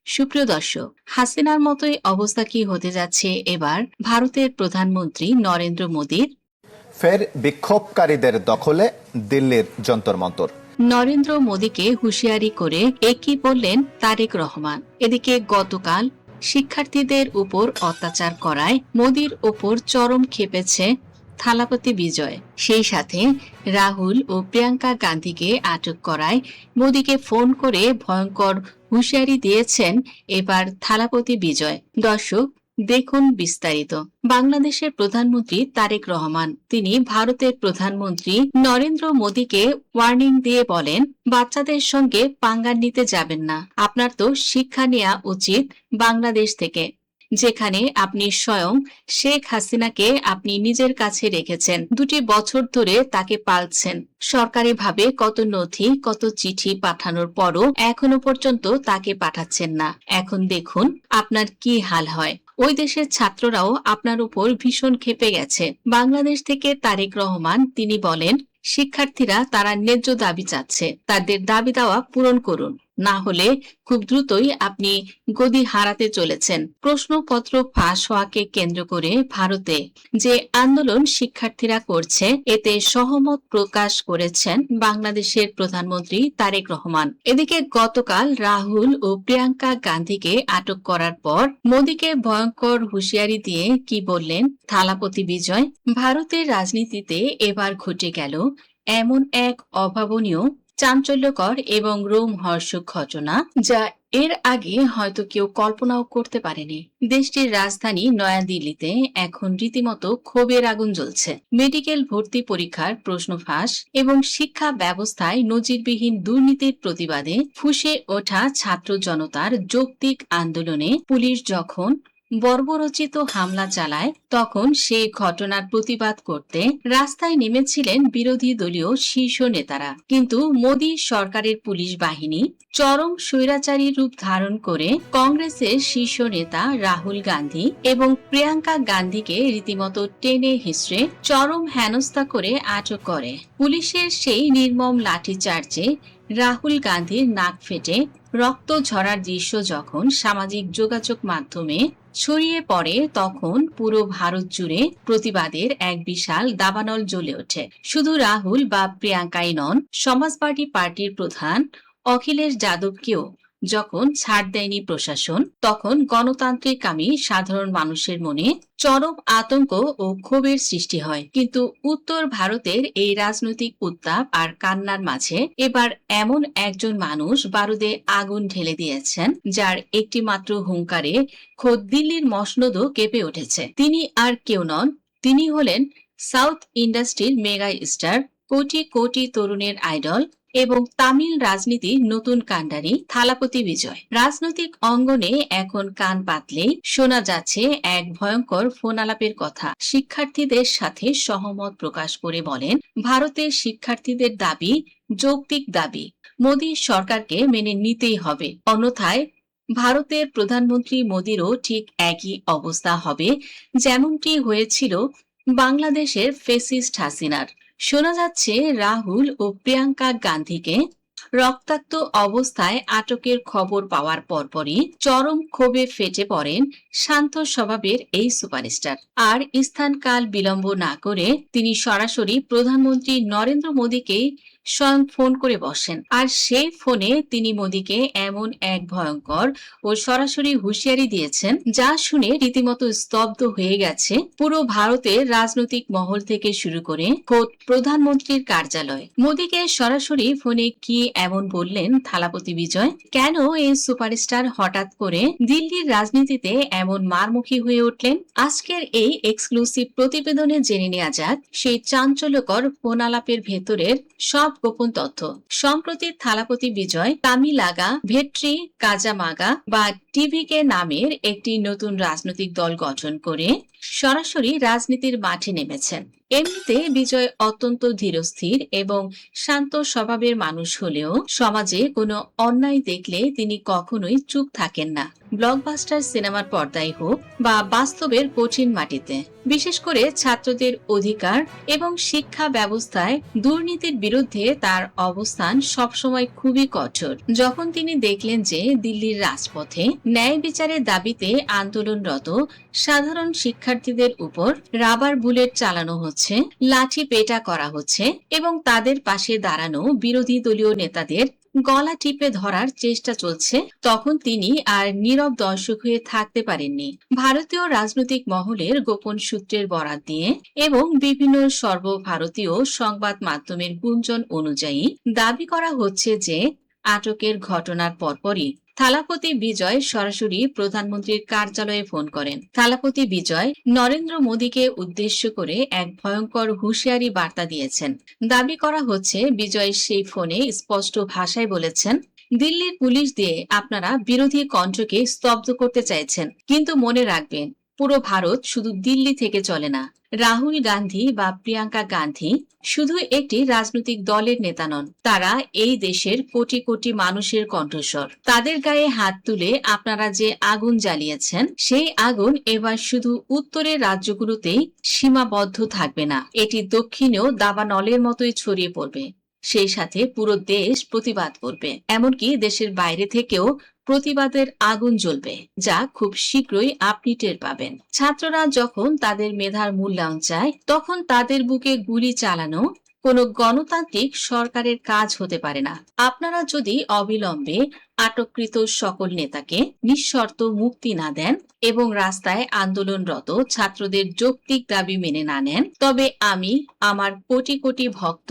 সুপ্রিয় দর্শক, হাসিনার মতোই অবস্থা কি হতে যাচ্ছে এবার ভারতের প্রধানমন্ত্রী নরেন্দ্র মোদীর? ফের বিক্ষোভকারীদের দখলে দিল্লির যন্তর মন্তর। নরেন্দ্র মোদীকে হুঁশিয়ারি করে একই বললেন তারেক রহমান। এদিকে গতকাল শিক্ষার্থীদের উপর অত্যাচার করায় মোদীর উপর চরম ক্ষেপেছে থালাপতি বিজয়। সেই সাথে রাহুল ও প্রিয়াঙ্কা গান্ধীকে আটক করায় মোদীকে ফোন করে ভয়ঙ্কর হুঁশিয়ারি দিয়েছেন এবার থালাপতি বিজয়। দর্শক, দেখুন বিস্তারিত। বাংলাদেশের প্রধানমন্ত্রী তারেক রহমান তিনি ভারতের প্রধানমন্ত্রী নরেন্দ্র মোদীকে ওয়ার্নিং দিয়ে বলেন, বাচ্চাদের সঙ্গে পাঙ্গা নিতে যাবেন না। আপনার তো শিক্ষা নেওয়া উচিত বাংলাদেশ থেকে, যেখানে আপনি স্বয়ং শেখ হাসিনাকে আপনি নিজের কাছে রেখেছেন। 2 বছর ধরে তাকে পালছেন। সরকারিভাবে কত নথি, কত চিঠি পাঠানোর পরও এখনো পর্যন্ত তাকে পাঠাচ্ছেন না। এখন দেখুন আপনার কি হাল হয়। ওই দেশের ছাত্ররাও আপনার উপর ভীষণ ক্ষেপে গেছে। বাংলাদেশ থেকে তারেক রহমান তিনি বলেন, শিক্ষার্থীরা তারা ন্যায্য দাবি চাচ্ছে, তাদের দাবি দেওয়া পূরণ করুন, না হলে খুব দ্রুতই আপনি গদি হারাতে চলেছেন। প্রশ্নপত্র ফাঁস হওয়াকে কেন্দ্র করে ভারতে যে আন্দোলন শিক্ষার্থীরা করছে, এতে সহমত প্রকাশ করেছেন বাংলাদেশের প্রধানমন্ত্রী তারেক রহমান। এদিকে গতকাল রাহুল ও প্রিয়াঙ্কা গান্ধীকে আটক করার পর মোদীকে ভয়ঙ্কর হুঁশিয়ারি দিয়ে কি বললেন থালাপতি বিজয়? ভারতের রাজনীতিতে এবার ঘটে গেল এমন এক অভাবনীয়, চাঞ্চল্যকর এবং রোমহর্ষক ঘটনা, যা এর আগে হয়তো কেউ কল্পনাও করতে পারেনি। দেশটির রাজধানী নয়াদিল্লিতে এখন রীতিমতো ক্ষোভের আগুন জ্বলছে। মেডিকেল ভর্তি পরীক্ষার প্রশ্ন ফাঁস এবং শিক্ষা ব্যবস্থায় নজিরবিহীন দুর্নীতির প্রতিবাদে ফুঁসে ওঠা ছাত্র জনতার যৌক্তিক আন্দোলনে পুলিশ যখন বর্বরচিত হামলা চালায়, তখন সেই ঘটনার প্রতিবাদ করতে রাস্তায় নেমেছিলেন বিরোধী দলীয় শীর্ষ নেতারা। কিন্তু মোদী সরকারের পুলিশ বাহিনী চরম স্বৈরাচারী রূপ ধারণ করে কংগ্রেসের শীর্ষ নেতা রাহুল গান্ধী এবং প্রিয়াঙ্কা গান্ধীকে রীতিমতো টেনে হিঁচড়ে চরম হেনস্থা করে আটক করে। পুলিশের সেই নির্মম লাঠিচার্জে রাহুল গান্ধীর নাক ফেটে রক্ত ঝরার দৃশ্য যখন সামাজিক যোগাযোগ মাধ্যমে ছড়িয়ে পড়ে, তখন পুরো ভারত জুড়ে প্রতিবাদের এক বিশাল দাবানল জ্বলে ওঠে। শুধু রাহুল বা প্রিয়াঙ্কাই নন, সমাজবাদী পার্টির প্রধান অখিলেশ যাদবকেও যখন ছাড় দেয়নি প্রশাসন, তখন গণতান্ত্রিককামী সাধারণ মানুষের মনে চরম আতঙ্ক ও ক্ষোভের সৃষ্টি হয়। কিন্তু উত্তর ভারতের এই রাজনৈতিক উত্তাপ আর কান্নার মাঝে এবার এমন একজন মানুষ বারুদে আগুন ঢেলে দিয়েছেন, যার একটি মাত্র হুঙ্কারে খোদ দিল্লির মসনদও কেঁপে উঠেছে। তিনি আর কেউ নন, তিনি হলেন সাউথ ইন্ডাস্ট্রির মেগা স্টার, কোটি কোটি তরুণের আইডল এবং তামিল রাজনীতির নতুন কাণ্ডারি থালাপতি বিজয়। রাজনৈতিক অঙ্গনে এখন কান পাতলেই শোনা যাচ্ছে এক ভয়ঙ্কর ফোন আলাপের কথা। শিক্ষার্থীদের সাথে সহমত প্রকাশ করে বলেন, ভারতের শিক্ষার্থীদের দাবি যৌক্তিক দাবি, মোদী সরকারকে মেনে নিতেই হবে, অন্যথায় ভারতের প্রধানমন্ত্রী মোদীরও ঠিক একই অবস্থা হবে যেমনটি হয়েছিল বাংলাদেশের ফ্যাসিস্ট হাসিনার। শোনা যাচ্ছে রাহুল ও প্রিয়াঙ্কা গান্ধীকে রক্তাক্ত অবস্থায় আটকের খবর পাওয়ার পরপরই চরম ক্ষোভে ফেটে পড়েন শান্ত স্বভাবের এই সুপারস্টার। আর স্থানকাল বিলম্ব না করে তিনি সরাসরি প্রধানমন্ত্রী নরেন্দ্র মোদীকে স্বয়ং ফোন করে বসেন। আর সেই ফোনে তিনি মোদীকে এমন এক ভয়ঙ্কর ও সরাসরি হুঁশিয়ারি দিয়েছেন, যা শুনে রীতিমতো স্তব্ধ হয়ে গেছে পুরো ভারতের রাজনৈতিক মহল থেকে শুরু করে খোদ প্রধানমন্ত্রীর কার্যালয়। মোদীকে সরাসরি ফোনে কি এমন বললেন থালাপতি বিজয়? কেন এই সুপারস্টার হঠাৎ করে দিল্লির রাজনীতিতে এমন মারমুখী হয়ে উঠলেন? আজকের এই এক্সক্লুসিভ প্রতিবেদনে জেনে নেওয়া যাক সেই চাঞ্চল্যকর ফোন আলাপের ভেতরের সব গোপন তথ্য। সম্প্রতি থালাপতি বিজয় তামিলাগা ভেট্রি কাজামাগা বা টিভিকে নামের একটি নতুন রাজনৈতিক দল গঠন করে সরাসরি রাজনীতির মাঠে নেমেছেন। এমনিতে বিজয় অত্যন্ত ধীরস্থির এবং শান্ত স্বভাবের মানুষ হলেও সমাজে কোনো অন্যায় দেখলে তিনি কখনোই চুপ থাকেন না। ব্লকবাস্টার সিনেমার পর্দায় হোক বা বাস্তবের কঠিন মাটিতে, বিশেষ করে ছাত্রদের অধিকার এবং শিক্ষা ব্যবস্থায় দুর্নীতির বিরুদ্ধে তার অবস্থান সবসময় খুবই কঠোর। যখন তিনি দেখলেন যে দিল্লির রাজপথে ন্যায় বিচারের দাবিতে আন্দোলনরত সাধারণ শিক্ষার্থীদের উপর রাবার বুলেট চালানো হচ্ছে, লাঠি পেটা করা হচ্ছে এবং তাদের পাশে দাঁড়ানো বিরোধী দলীয় নেতাদের গলা টিপে ধরার চেষ্টা চলছে, তখন তিনি আর নীরব দর্শক হয়ে থাকতে পারেননি। ভারতীয় রাজনৈতিক মহলের গোপন সূত্রের বরাত দিয়ে এবং বিভিন্ন সর্বভারতীয় সংবাদ মাধ্যমের গুঞ্জন অনুযায়ী দাবি করা হচ্ছে যে আটকের ঘটনার পরপরই থালাপতি বিজয় সরাসরি প্রধানমন্ত্রীর কার্যালয়ে ফোন করেন। থালাপতি বিজয় নরেন্দ্র মোদীকে উদ্দেশ্য করে এক ভয়ঙ্কর হুঁশিয়ারি বার্তা দিয়েছেন। দাবি করা হচ্ছে বিজয় সেই ফোনে স্পষ্ট ভাষায় বলেছেন, দিল্লির পুলিশ দিয়ে আপনারা বিরোধী কণ্ঠকে স্তব্ধ করতে চাইছেন, কিন্তু মনে রাখবেন পুরো ভারত শুধু দিল্লি থেকে চলে না। রাহুল গান্ধী বা প্রিয়াঙ্কা গান্ধী শুধু একটি রাজনৈতিক দলের নেতা নন, তারা এই দেশের কোটি কোটি মানুষের কণ্ঠস্বর। তাদের গায়ে হাত তুলে আপনারা যে আগুন জ্বালিয়েছেন, সেই আগুন এবার শুধু উত্তরের রাজ্যগুলোতেই সীমাবদ্ধ থাকবে না, এটি দক্ষিণেও দাবানলের মতোই ছড়িয়ে পড়বে। সেই সাথে পুরো দেশ প্রতিবাদ করবে, এমনকি দেশের বাইরে থেকেও প্রতিবাদের আগুন জ্বলবে, যা খুব শীঘ্রই আপনি টের পাবেন। ছাত্ররা যখন তাদের মেধার মূল্যায়ন চায়, তখন তাদের বুকে গুলি চালানো কোনো গণতান্ত্রিক সরকারের কাজ হতে পারে না। আপনারা যদি অবিলম্বে আটককৃত সকল নেতাকে নিঃশর্ত মুক্তি না দেন এবং রাস্তায় আন্দোলনরত ছাত্রদের যৌক্তিক দাবি মেনে না নেন, তবে আমি আমার কোটি কোটি ভক্ত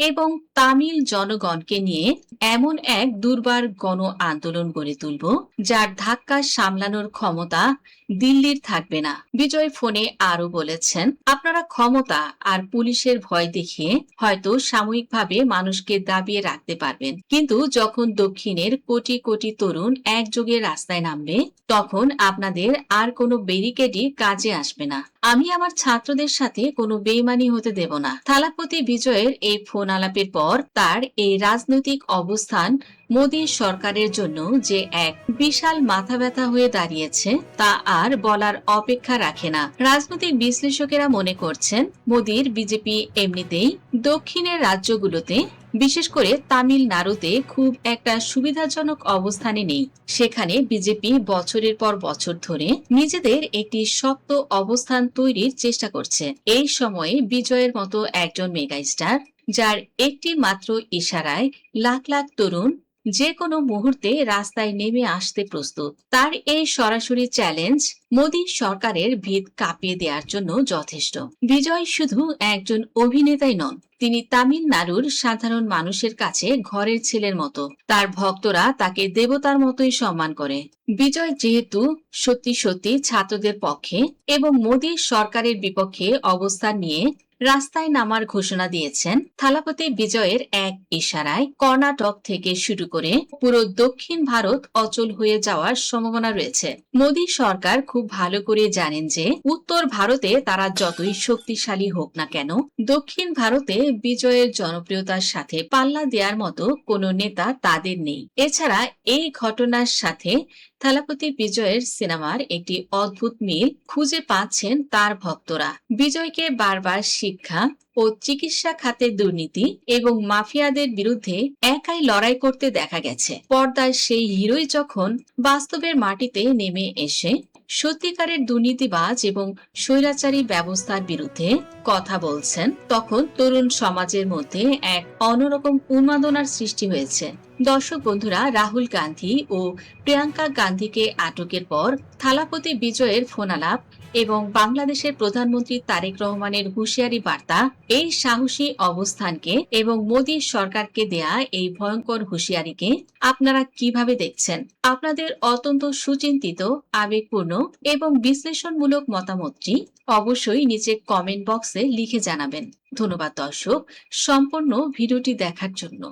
এবং তামিল জনগণকে নিয়ে এমন এক দুর্বার গণ আন্দোলন গড়ে তুলব, যার ধাক্কা সামলানোর ক্ষমতা দিল্লির থাকবে না। বিজয় ফোনে আরো বলেছেন, আপনারা ক্ষমতা আর পুলিশের ভয় দেখিয়ে হয়তো সাময়িকভাবে মানুষকে দাবিয়ে রাখতে পারবেন, কিন্তু যখন দক্ষিণের কোটি কোটি তরুণ একযোগে রাস্তায় নামবে, তখন আপনাদের আর কোনো ব্যারিকেডই কাজে আসবে না। আমি আমার ছাত্রদের সাথে কোনো বেইমানি হতে দেব না। থালাপতি বিজয়ের এই ফোন আলাপের পর তার এই রাজনৈতিক অবস্থান মোদী সরকারের জন্য যে এক বিশাল মাথা ব্যথা হয়ে দাঁড়িয়েছে, তা আর বলার অপেক্ষা রাখে না। রাজনৈতিক বিশ্লেষকেরা মনে করছেন, মোদীর বিজেপি এমনিতেই দক্ষিণের রাজ্যগুলোতে, বিশেষ করে তামিলনাড়ুতে খুব একটা সুবিধাজনক অবস্থানে নেই। সেখানে বিজেপি বছরের পর বছর ধরে নিজেদের একটি শক্ত অবস্থান তৈরির চেষ্টা করছে। এই সময়ে বিজয়ের মতো একজন মেগাস্টার, যার একটি মাত্র ইশারায় লাখ লাখ তরুণ যে কোনো মুহূর্তে রাস্তায় নেমে আসতে প্রস্তুত, তার এই সরাসরি চ্যালেঞ্জ মোদী সরকারের ভিত কাঁপিয়ে দেওয়ার জন্য যথেষ্ট। বিজয় শুধু একজন অভিনেতাই নন, তিনি তামিলনাড়ুর সাধারণ মানুষের কাছে ঘরের ছেলের মতো। তার ভক্তরা তাকে দেবতার মতোই সম্মান করে। বিজয় যেহেতু সত্যি সত্যি ছাত্রদের পক্ষে এবং মোদী সরকারের বিপক্ষে অবস্থান নিয়ে রাস্তায় নামার ঘোষণা দিয়েছেন, থালাপতি বিজয়ের এক ইশারায় কর্ণাটক থেকে শুরু করে পুরো দক্ষিণ ভারত অচল হয়ে যাওয়ার সম্ভাবনা রয়েছে। মোদী সরকার খুব ভালো করে জানেন যে উত্তর ভারতে তারা যতই শক্তিশালী হোক না কেন, দক্ষিণ ভারতে বিজয়ের জনপ্রিয়তার সাথে পাল্লা দেওয়ার মতো কোনো নেতা তাদের নেই। এছাড়া এই ঘটনার সাথে থালাপতি বিজয়ের সিনেমার একটি অদ্ভুত মিল খুঁজে পাচ্ছেন তার ভক্তরা। বিজয়কে বারবার শিক্ষা ও চিকিৎসা খাতে দুর্নীতি এবং মাফিয়াদের বিরুদ্ধে একাই লড়াই করতে দেখা গেছে। পর্দার সেই হিরোই যখন বাস্তবের মাটিতে নেমে এসে সত্যিকারের দুর্নীতিবাজ এবং স্বৈরাচারী ব্যবস্থার বিরুদ্ধে কথা বলছেন, তখন তরুণ সমাজের মধ্যে এক অন্যরকম উন্মাদনার সৃষ্টি হয়েছে। দর্শক বন্ধুরা, রাহুল গান্ধী ও প্রিয়াঙ্কা গান্ধীকে আটকের পর থালাপতি বিজয়ের ফোনালাপ এবং বাংলাদেশের প্রধানমন্ত্রী তারেক রহমানের হুঁশিয়ারি বার্তা, এই সাহসী অবস্থানকে এবং মোদী সরকারকে দেয়া এই ভয়ঙ্কর হুঁশিয়ারিকে আপনারা কিভাবে দেখছেন? আপনাদের অত্যন্ত সুচিন্তিত, আবেগপূর্ণ এবং বিশ্লেষণমূলক মতামতটি অবশ্যই নিচে কমেন্ট বক্সে লিখে জানাবেন। ধন্যবাদ দর্শক, সম্পূর্ণ ভিডিওটি দেখার জন্য।